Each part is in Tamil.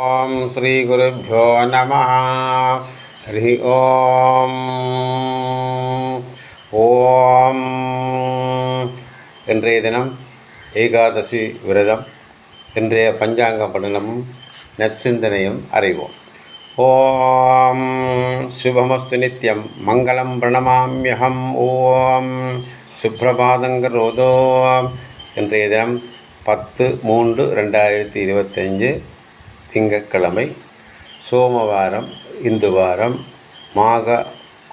ஓம் ஸ்ரீ குருभ्यो நமः. ஹரி ஓம். ஓம். இன்றைய தினம் ஏகாதசி விரதம். இன்றைய பஞ்சாங்க படனமும் நற்சிந்தனையும் அறிவோம். ஓம் சுபமஸ்து நித்யம் மங்களம் பிரணமாம்யகம். ஓம் சுப்ரபாதங்கரோதோ. இன்றைய தினம் 10/3/2025 திங்கட்கிழமை, சோமவாரம், இந்து வாரம், மாக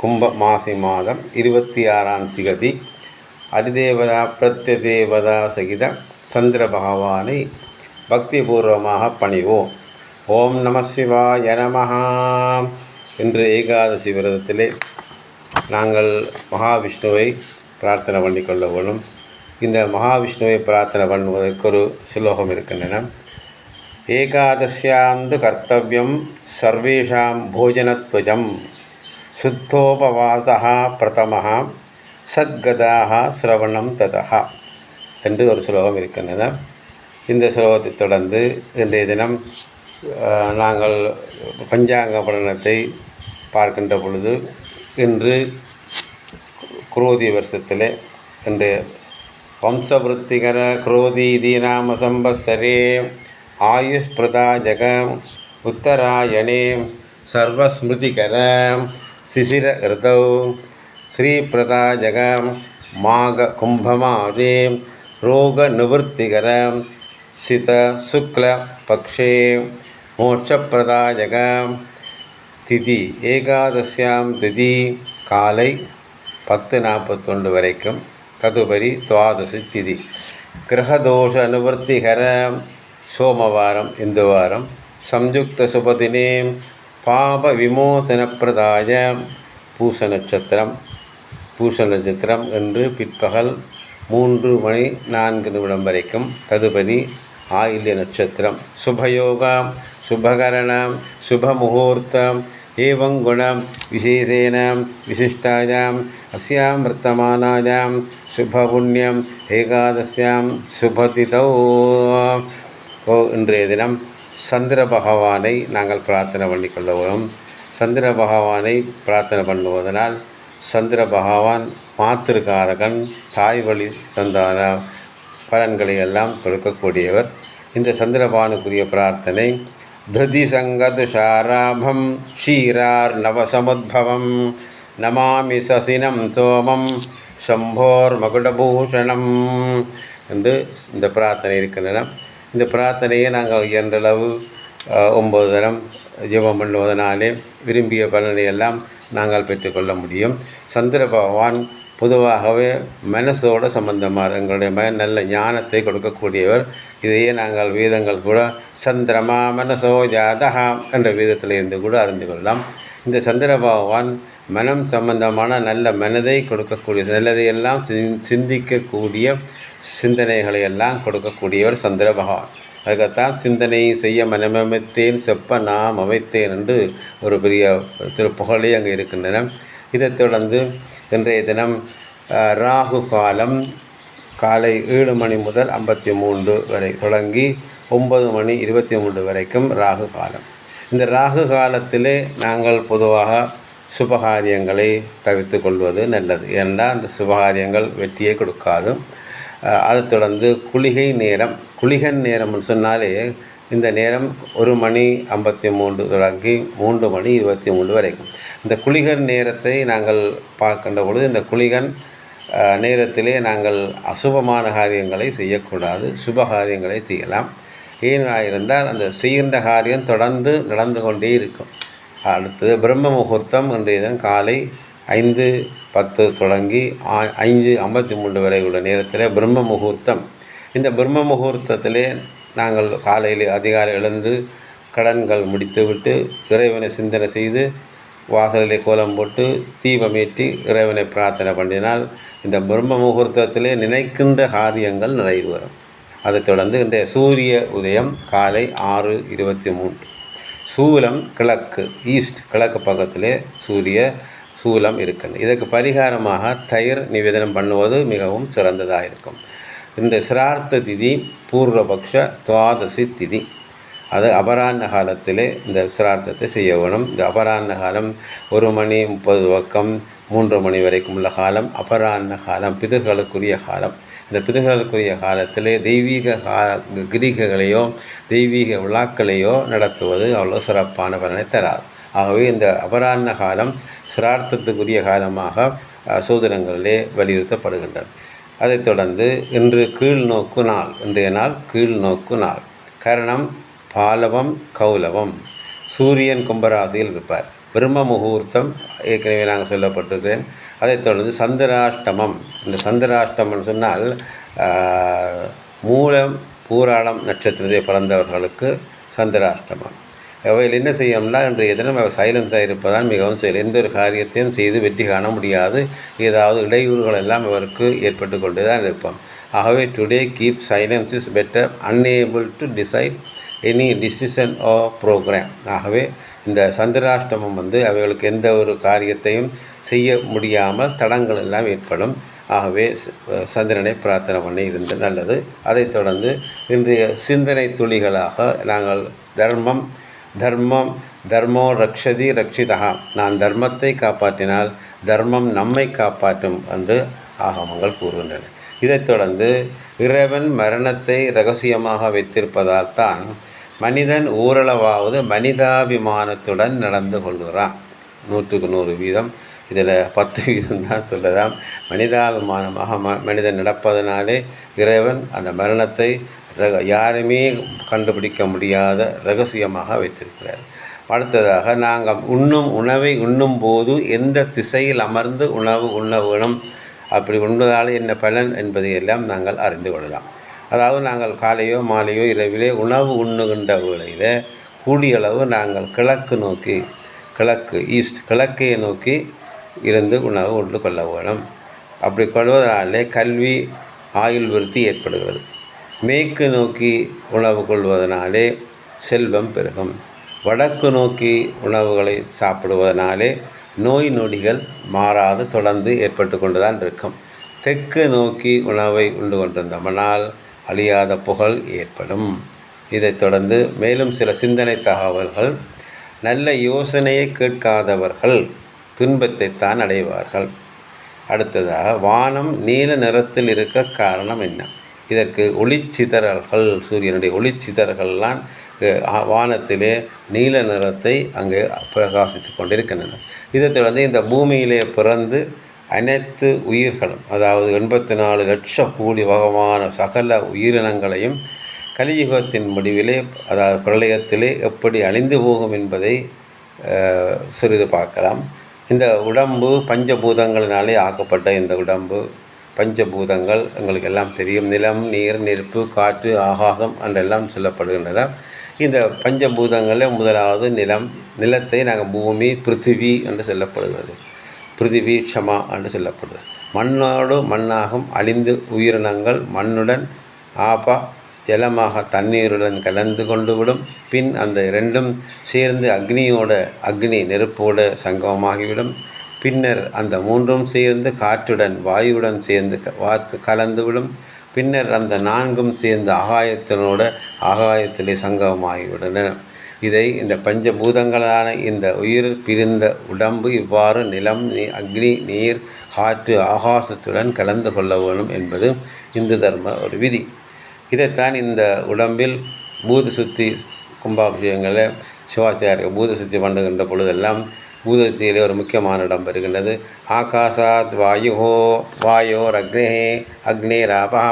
கும்ப மாசி மாதம் 26ஆம் திகதி. அதிதேவதா பிரத்யதேவதா சகித சந்திர பகவானை பக்திபூர்வமாக பணிவோம். ஓம் நம சிவாய நமஹ. இன்று ஏகாதசி விரதத்திலே நாங்கள் மகாவிஷ்ணுவை பிரார்த்தனை பண்ணிக்கொள்ள வேணும். இந்த மகாவிஷ்ணுவை பிரார்த்தனை பண்ணுவதற்கு ஒரு சுலோகம் இருக்கின்றன. ஏகாதசியாந்து கர்த்தவியம் சர்வேஷாம் போஜனத்வஜம் சுத்தோபவாசः பிரதமः சத்கதாக சிரவணம் ததः என்று ஒரு சுலோகம் இருக்கின்றன. இந்த சுலோகத்தை தொடர்ந்து இன்றைய தினம் நாங்கள் பஞ்சாங்க படனத்தை பார்க்கின்ற பொழுது, இன்று குரோதி வருஷத்திலே இன்று வம்சவருத்திகர குரோதீதி நாம சம்பஸ்தரே ஆயுஷ்பிரதா ஜக உத்தராயணே சர்வஸ்மிருதிகர சிசிர ரிதௌ ஸ்ரீபிரதா ஜக மாக கும்பமாதே ரோக நிவர்த்திகர சித சுக்ல பக்ஷே மோட்சப்பிரதா ஜக திதி ஏகாதசியாம் திதி காலை 10:41 வரைக்கும். ததுபரி துவாதசி திதி. கிரகதோஷ நிவர்த்திகர சோமவாரம், இந்து வாரம். சம்யுக்த சுபதினே பாப விமோசனப்பிரதாய பூச நட்சத்திரம் என்று பிற்பகல் 3:04 வரைக்கும். ததுபதி ஆயில்ய நட்சத்திரம். சுபயோகம் சுபகரணம் சுபமுகூர்த்தம் ஏவம் குணம் விசேஷேன விசிஷ்டாயாம் அஸ்யாம் வர்த்தமானாயாம் சுபபுண்ணியம் ஏகாதசியாம் சுபதிதௌ. இன்றைய தினம் சந்திர பகவானை நாங்கள் பிரார்த்தனை பண்ணிக்கொள்ள வரும். சந்திர பகவானை பிரார்த்தனை பண்ணுவதனால் சந்திர பகவான் மாத்திருக்காரகன், தாய் வழி சந்தான பலன்களை எல்லாம் கொடுக்கக்கூடியவர். இந்த சந்திரபானுக்குரிய பிரார்த்தனை: திருதி சங்கதுஷாராபம் ஷீரார் நவசமுத்பவம் நமாமி சசினம் சோமம் சம்போர் மகுடபூஷணம் என்று இந்த பிரார்த்தனை இருக்கின்றன. இந்த பிரார்த்தனையை நாங்கள் இயன்றளவு 9 தரம் ஜெபம் பண்ணுவதனாலே விரும்பிய பலனை எல்லாம் நாங்கள் பெற்றுக்கொள்ள முடியும். சந்திர பகவான் பொதுவாகவே மனசோட சம்பந்தமாக எங்களுடைய நல்ல ஞானத்தை கொடுக்கக்கூடியவர். இதையே நாங்கள் வேதங்கள் கூட சந்திரமா மனசோ ஜாதகா என்ற வேதத்தில் இருந்து கூட அறிந்து கொள்ளலாம். இந்த சந்திர பகவான் மனம் சம்பந்தமான நல்ல மனதை கொடுக்கக்கூடிய, நல்லதையெல்லாம் சிந்திக்கக்கூடிய சிந்தனைகளை எல்லாம் கொடுக்கக்கூடியவர் சந்திர பகவான். அதுக்கத்தான் சிந்தனை செய்ய மனமமைத்தேன் செப்ப நாம் அமைத்தேன் என்று ஒரு பெரிய திருப்புகழே அங்கே இருக்கின்றன. இதைத் தொடர்ந்து இன்றைய தினம் ராகு காலம் காலை 7 மணி முதல் 53 வரை தொடங்கி 9:23 வரைக்கும் ராகு காலம். இந்த ராகு காலத்திலே நாங்கள் பொதுவாக சுபகாரியங்களை தவிர்த்து கொள்வது நல்லது. ஏனென்றால் அந்த சுபகாரியங்கள் வெற்றியை கொடுக்காது. அதைத் தொடர்ந்து குளிகன் நேரம்னு சொன்னாலே இந்த நேரம் 1:53 தொடங்கி 3:23 வரைக்கும். இந்த குளிகன் நேரத்தை நாங்கள் பார்க்கின்ற பொழுது, இந்த குளிகன் நேரத்திலே நாங்கள் அசுபமான காரியங்களை செய்யக்கூடாது, சுப காரியங்களை செய்யலாம். ஏனாயிருந்தால் அந்த செய்கின்ற காரியம் தொடர்ந்து நடந்து கொண்டே இருக்கும். அடுத்தது பிரம்ம முகூர்த்தம். இன்றைய தினம் காலை 5:10 தொடங்கி 5:53 வரை உள்ள நேரத்தில் பிரம்ம முகூர்த்தம். இந்த பிரம்ம முகூர்த்தத்திலே நாங்கள் காலையில் அதிகாலை எழுந்து கடன்கள் முடித்துவிட்டு இறைவனை சிந்தனை செய்து வாசலிலே கோலம் போட்டு தீபமேற்றி இறைவனை பிரார்த்தனை பண்ணினால் இந்த பிரம்ம முகூர்த்தத்திலே நினைக்கின்ற காரியங்கள் நிறைவேறும். அதைத் தொடர்ந்து இன்றைய சூரிய உதயம் காலை 6:23. சூலம் கிழக்கு, ஈஸ்ட், கிழக்கு பக்கத்திலே சூலம் இருக்குது. இதற்கு பரிகாரமாக தயிர் நிவேதனம் பண்ணுவது மிகவும் சிறந்ததாக இருக்கும். இந்த சிரார்த்த திதி பூர்வபக்ஷ துவாதசி திதி. அது அபராஹ்ன காலத்திலே இந்த சிரார்த்தத்தை செய்ய வேணும். இந்த அபராஹ்ன காலம் 1:30 3 மணி வரைக்கும் உள்ள காலம் அபராஹ்ன காலம், பிதர்களுக்குரிய காலம். இந்த பிதர்களுக்குரிய காலத்திலே தெய்வீக கிரிகைகளையோ தெய்வீக விழாக்களையோ நடத்துவது அவ்வளோ சிறப்பான பலனை தராது. ஆகவே இந்த அபராஹ்ன காலம் சிரார்த்தத்துக்குரிய காலமாக சோதனங்களிலே வலியுறுத்தப்படுகின்றன. அதைத் தொடர்ந்து இன்று கீழ்நோக்கு நாள், இன்றைய நாள் கீழ்நோக்கு நாள். கரணம் பாலவம் கௌலவம். சூரியன் கும்பராசியில் இருப்பார். பிரம்ம முகூர்த்தம் ஏற்கனவே நாங்கள் சொல்லப்பட்டிருக்கிறேன். அதைத் தொடர்ந்து சந்திராஷ்டமம். இந்த சந்திராஷ்டமம் சொன்னால் மூலம் பூராடம் நட்சத்திரத்தை பிறந்தவர்களுக்கு சந்திராஷ்டமம். அவையில் என்ன செய்யணும்னா இன்றைய தினம் சைலன்ஸாக இருப்பதால் மிகவும் எந்த ஒரு காரியத்தையும் செய்து வெற்றி காண முடியாது. ஏதாவது இடையூறுகள் எல்லாம் இவருக்கு ஏற்பட்டு கொண்டு தான் இருப்போம். ஆகவே today keep silence is better, unable to decide any decision or program. ஆகவே இந்த சந்திராஷ்டமம் அவைகளுக்கு எந்த ஒரு காரியத்தையும் செய்ய முடியாமல் தடங்கள் எல்லாம் ஏற்படும். ஆகவே சந்திரனை பிரார்த்தனை பண்ணி இருந்து நல்லது. அதைத் தொடர்ந்து இன்றைய சிந்தனை துளிகளாக நாங்கள் தர்மோ ரக்ஷதி ரக்ஷிதா, நான் தர்மத்தை காப்பாற்றினால் தர்மம் நம்மை காப்பாற்றும் என்று ஆகமங்கள் கூறுகின்றன. இதைத் தொடர்ந்து இறைவன் மரணத்தை இரகசியமாக வைத்திருப்பதால் தான் மனிதன் ஓரளவாவது மனிதாபிமானத்துடன் நடந்து கொள்கிறான். 100க்கு 100 வீதம், இதில் 10 வீதம் தான் சொல்லலாம். மனிதாபிமானமாக மனிதன் நடப்பதனாலே இறைவன் அந்த மரணத்தை யாருமே கண்டுபிடிக்க முடியாத இரகசியமாக வைத்திருக்கிறார். அடுத்ததாக நாங்கள் உணவை உண்ணும் போது எந்த திசையில் அமர்ந்து உணவு உண்ண வேணும், அப்படி உண்பதால் என்ன பலன் என்பதை எல்லாம் நாங்கள் அறிந்து கொள்ளலாம். அதாவது நாங்கள் காலையோ மாலையோ இரவிலே உணவு உண்ணுகின்ற வேளையில் கூடியளவு நாங்கள் கிழக்கையை நோக்கி இருந்து உணவு உண்டு கொள்ள வேணும். அப்படி கொள்வதனாலே கல்வி ஆயுள் விருத்தி ஏற்படுகிறது. மேற்கு நோக்கி உணவு கொள்வதனாலே செல்வம் பெருகும். வடக்கு நோக்கி உணவுகளை சாப்பிடுவதனாலே நோய் நொடிகள் மாறாது தொடர்ந்து ஏற்பட்டு கொண்டு தான் இருக்கும். தெற்கு நோக்கி உணவை உண்டு கொண்டிருந்தோம்னால் அழியாத புகழ் ஏற்படும். இதைத் தொடர்ந்து மேலும் சில சிந்தனை தகவல்கள். நல்ல யோசனையை கேட்காதவர்கள் துன்பத்தைத்தான் அடைவார்கள். அடுத்ததாக வானம் நீல நிறத்தில் இருக்க காரணம் என்ன? இதற்கு ஒளிச்சிதறல்கள், சூரியனுடைய ஒளிச்சிதறல்கள்லாம் வானத்திலே நீல நிறத்தை அங்கே பிரகாசித்து கொண்டிருக்கின்றன. இதைத் தொடர்ந்து இந்த பூமியிலே பிறந்து அனைத்து உயிர்களும், அதாவது 84 லட்சம் கோடி வகமான சகல உயிரினங்களையும் கலியுகத்தின் முடிவிலே, அதாவது பிரளயத்திலே எப்படி அழிந்து போகும் என்பதை சிறிது பார்க்கலாம். இந்த உடம்பு பஞ்சபூதங்களினாலே ஆக்கப்பட்ட இந்த உடம்பு, பஞ்சபூதங்கள் எங்களுக்கு எல்லாம் தெரியும். நிலம், நீர், நெருப்பு, காற்று, ஆகாசம் என்றெல்லாம் சொல்லப்படுகின்றன. இந்த பஞ்சபூதங்களில் முதலாவது நிலத்தை நாங்கள் பூமி, பிருத்திவி என்று சொல்லப்படுகிறது. பிருத்திவி க்ஷமா என்று சொல்லப்படுகிறது. மண்ணோடு மண்ணாகும் அழிந்து உயிரினங்கள் மண்ணுடன் ஜலமாக தண்ணீருடன் கலந்து கொண்டு விடும். பின் அந்த இரண்டும் சேர்ந்து அக்னி நெருப்போடு சங்கமமாகிவிடும். பின்னர் அந்த மூன்றும் சேர்ந்து காற்றுடன் வாயுடன் சேர்ந்து கலந்துவிடும். பின்னர் அந்த 4ம் சேர்ந்து ஆகாயத்திலே சங்கமமாகிவிடன. இதை இந்த பஞ்சபூதங்களான இந்த உயிர் பிரிந்த உடம்பு இவ்வாறு நிலம், அக்னி, நீர், காற்று, ஆகாசத்துடன் கலந்து கொள்ள வேணும் என்பது இந்து தர்ம ஒரு விதி. இதைத்தான் இந்த உடம்பில் பூத சுத்தி கும்பாபிஷேகங்களில் சிவாச்சாரியர்கள் பூத சுத்தி பண்ணுகின்ற பொழுதெல்லாம் பூதத்திலே ஒரு முக்கியமான இடம் பெறுகின்றது. ஆகாசாத் வாயோர் அக்னேராபா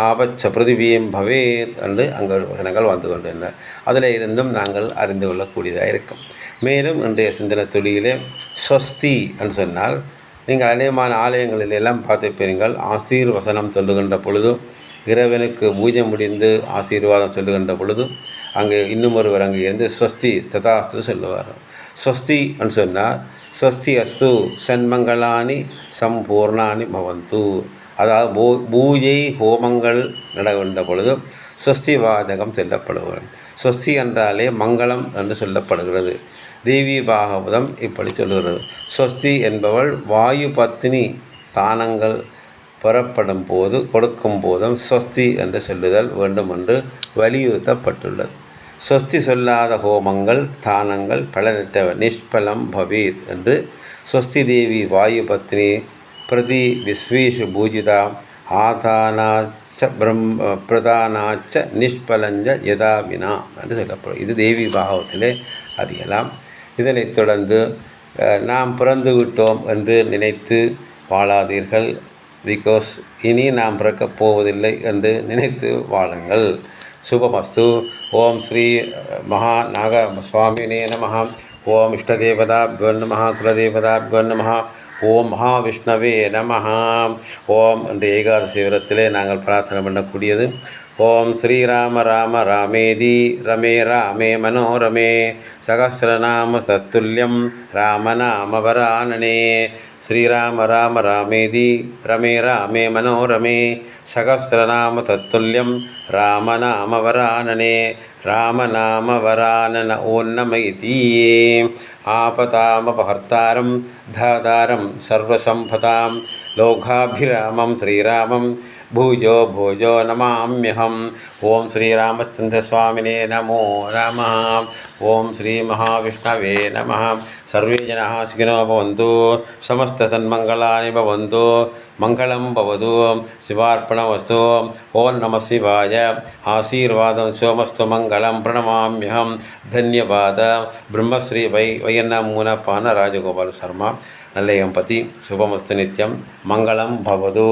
ஆபச்ச பிருதிவியும் பவேத் என்று அங்கே வசனங்கள் வந்து கொண்டிருந்தன. அதில் இருந்தும் நாங்கள் அறிந்து கொள்ளக்கூடியதாக இருக்கும். மேலும் இன்றைய சிந்தனை தொழிலே ஸ்வஸ்தி என்று சொன்னால், நீங்கள் அநேகமான ஆலயங்களிலெல்லாம் பார்த்திருப்பீர்கள். ஆசீர்வசனம் சொல்லுகின்ற பொழுதும், இறைவனுக்கு பூஜை முடிந்து ஆசீர்வாதம் சொல்லுகின்ற பொழுதும் அங்கே இன்னும் ஒருவர் அங்கே இருந்து ஸ்வஸ்தி ததாஸ்து சொல்லுவார். ஸ்வஸ்தி என்று சொன்னால் ஸ்வஸ்தி அஸ்து சன்மங்களானி சம்பூர்ணானி பவந்து. அதாவது பூஜை ஹோமங்கள் நடக்கின்ற பொழுதும் ஸ்வஸ்தி வாதகம் சொல்லப்படுகிறது. ஸ்வஸ்தி என்றாலே மங்களம் என்று சொல்லப்படுகிறது. தேவி பாகவதம் இப்படி சொல்லுகிறது. ஸ்வஸ்தி என்பவள் வாயு பத்தினி தானங்கள் பெறப்படும் போது கொடுக்கும் போதும் ஸ்வஸ்தி என்று சொல்லுதல் வேண்டும் என்று வலியுறுத்தப்பட்டுள்ளது. ஸ்வஸ்தி சொல்லாத ஹோமங்கள் தானங்கள் பலனற்ற நிஷ்பலம் பவேத் என்று ஸ்வஸ்தி தேவி வாயு பத்னி பிரதி விஸ்வேஷு பூஜிதா ஆதானாச்ச பிரதானாச்ச நிஷ்பலஞ்ச யதா வினா என்று சொல்லப்படும். இது தேவி பாகவத்திலே அறியலாம். இதனைத் தொடர்ந்து நாம் பிறந்து விட்டோம் என்று நினைத்து வாழாதீர்கள். பிகாஸ் இனி நாம் பிறக்கப் போவதில்லை என்று நினைத்து வாழுங்கள். சுபமஸ்து. ஓம் ஸ்ரீ மகா நாக சுவாமினே நமः. ஓம் இஷ்டதேவதாभ्यो நமः. குலதேவதாभ्यो நமः. ஓம் மகாவிஷ்ணவே நமः. ஓம் என்று ஏகாதசி விரத்திலே நாங்கள் பிரார்த்தனை பண்ணக்கூடியது. ஓம் ஸ்ரீராம ராம ராமேதி ரமே ராமே மனோரமே சகஸ்ரநாம சத்துல்யம் ராமநாமவரானனே. ஸ்ரீராம ராம ராமேதி ரமே ராமே மனோரமே சகஸ்ரநாம தத்துல்யம் ராமநாமவரானனே. ராமநாமவரானன ஓன்னமயிதி. ஆபதாமபஹர்த்தாரம் தாதாரம் சர்வசம்பதாம் லோகாபிராமம் ஸ்ரீராமம் பூஜோ பூஜோ நமாம்யஹம். ஓம் ஸ்ரீராமச்சந்திர சுவாமினே நமோ நமः. ஓம் ஸ்ரீ மகாவிஷ்ணவே நமः. சர்வே ஜனாः சுகினோ பவந்து. சமஸ்த சன்மங்களானி பவந்து. மங்களம் பவது. சிவார்ப்பணமஸ்து. ஓம் நம சிவாய. ஆசீர்வாதம் சோமஸ்து மங்களம் பிரணமாம்யஹம். தன்யவாத. பிரம்மஸ்ரீ வையன்னமூனப்பான ராஜகோபால சர்மா. நல்ல எம்பதி. சுபமஸ்து நித்யம். மங்களம் பவது.